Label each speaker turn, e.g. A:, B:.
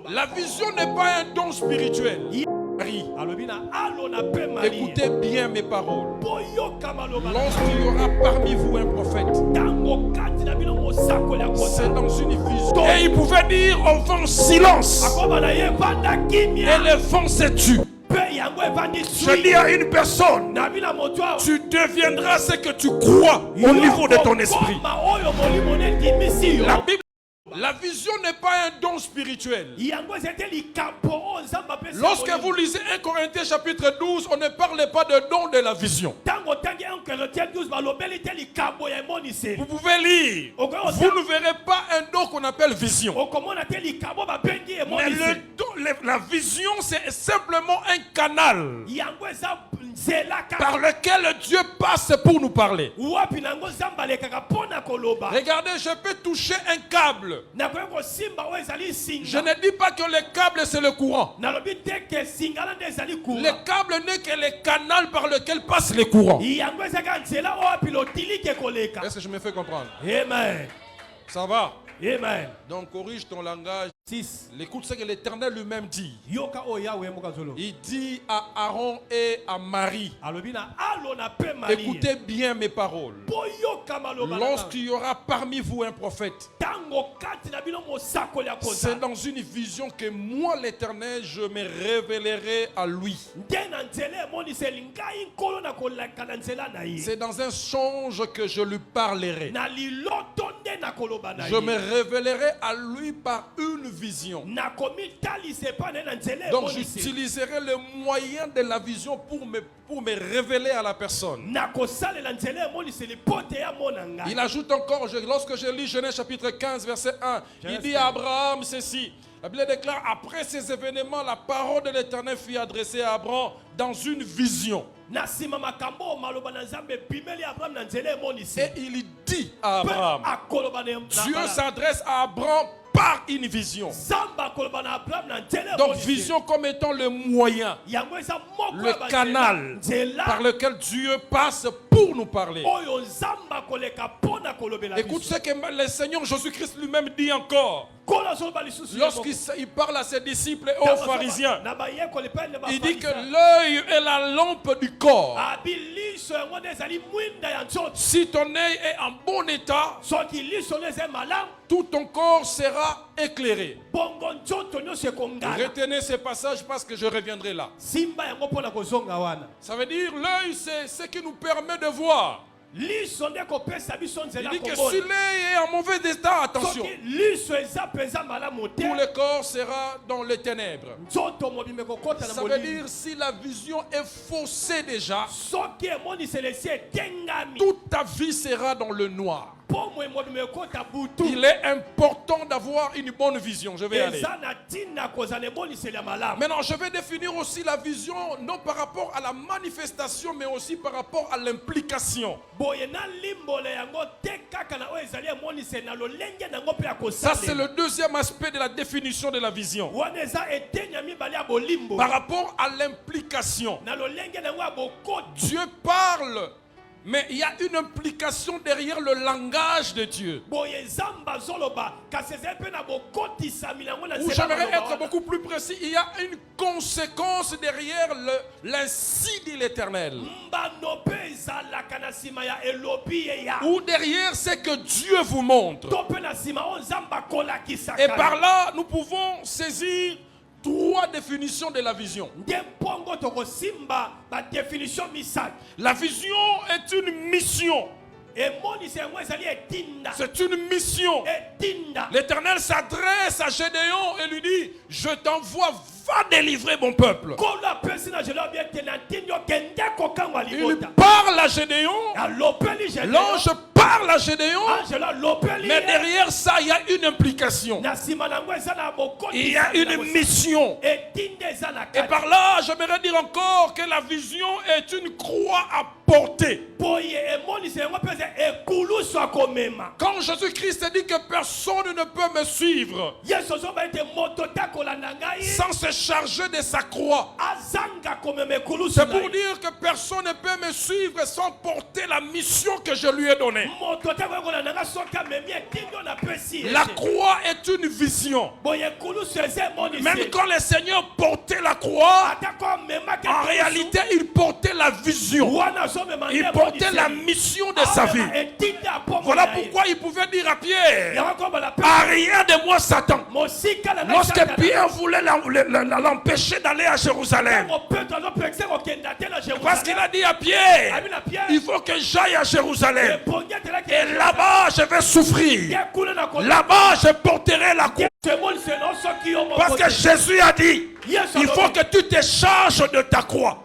A: La vision n'est pas un don spirituel. Écoutez bien mes paroles. Lorsqu'il y aura parmi vous un prophète, c'est dans une vision. Et il pouvait dire au vent silence. Et le vent s'est tu. Je dis à une personne, tu deviendras ce que tu crois au niveau de ton esprit. La vision n'est pas un don spirituel. Lorsque vous lisez 1 Corinthiens chapitre 12, on ne parle pas de don de la vision. Vous pouvez lire. Vous ne verrez pas un don qu'on appelle vision. Mais la vision, c'est simplement un canal par lequel Dieu passe pour nous parler. Regardez, je peux toucher un câble. Je ne dis pas que le câble c'est le courant. Le câble n'est que le canal par lequel passe le courant. Est-ce que je me fais comprendre?
B: Amen.
A: Ça va?
B: Amen.
A: Donc corrige ton langage.
B: 6.
A: Écoute ce que l'Éternel lui-même dit. Il dit à Aaron et à Marie, écoutez bien mes paroles. Lorsqu'il y aura parmi vous un prophète, c'est dans une vision que moi l'Éternel je me révélerai à lui. C'est dans un songe que je lui parlerai. Je me révélerai à lui par une vision. Donc j'utiliserai le moyen de la vision pour me révéler à la personne. Il ajoute encore, lorsque je lis Genèse chapitre 15 verset 1, il dit à Abraham ceci. La Bible déclare, après ces événements, la parole de l'Éternel fut adressée à Abraham dans une vision. Et il dit à Abraham, Dieu s'adresse à Abraham par une vision. Donc vision comme étant le moyen, le canal par lequel Dieu passe pour nous parler. Écoute ce que le Seigneur Jésus-Christ lui-même dit encore. Lorsqu'il parle à ses disciples et aux pharisiens, il dit que l'œil est la lampe du corps. Si ton œil est en bon état, tout ton corps sera éclairé. Retenez ces passages parce que je reviendrai là. Ça veut dire l'œil c'est ce qui nous permet de voir. Il dit que si l'œil est en mauvais état, attention, tout le corps sera dans les ténèbres. Ça veut dire si la vision est faussée déjà, toute ta vie sera dans le noir. Il est important d'avoir une bonne vision. Je vais aller. Maintenant, je vais définir aussi la vision, non par rapport à la manifestation, mais aussi par rapport à l'implication. Ça, c'est le deuxième aspect de la définition de la vision. Par rapport à l'implication, Dieu parle. Mais il y a une implication derrière le langage de Dieu. Où j'aimerais être beaucoup plus précis, il y a une conséquence derrière l'ainsi dit l'Éternel. Ou derrière ce que Dieu vous montre. Et par là, nous pouvons saisir trois définitions de la vision. La vision est une mission. C'est une mission. L'Éternel s'adresse à Gédéon et lui dit, je t'envoie, va délivrer mon peuple. Il parle à Gédéon. L'ange parle à Gédéon. Mais derrière ça, il y a une implication. Il y a une mission. Et par là, j'aimerais dire encore que la vision est une croix à porter. Quand Jésus-Christ dit que personne ne peut me suivre sans se charger de sa croix. C'est pour dire que personne ne peut me suivre sans porter la mission que je lui ai donnée. La croix est une vision. Même quand le Seigneur portait la croix, en réalité, il portait la vision. Il portait la mission de sa vie. Voilà pourquoi il pouvait dire à Pierre, arrière de moi Satan. Lorsque Pierre voulait l'empêcher d'aller à Jérusalem, parce qu'il a dit à Pierre, il faut que j'aille à Jérusalem. Et là-bas, je vais souffrir. Là-bas, je porterai la croix. Parce que Jésus a dit, il faut que tu te charges de ta croix.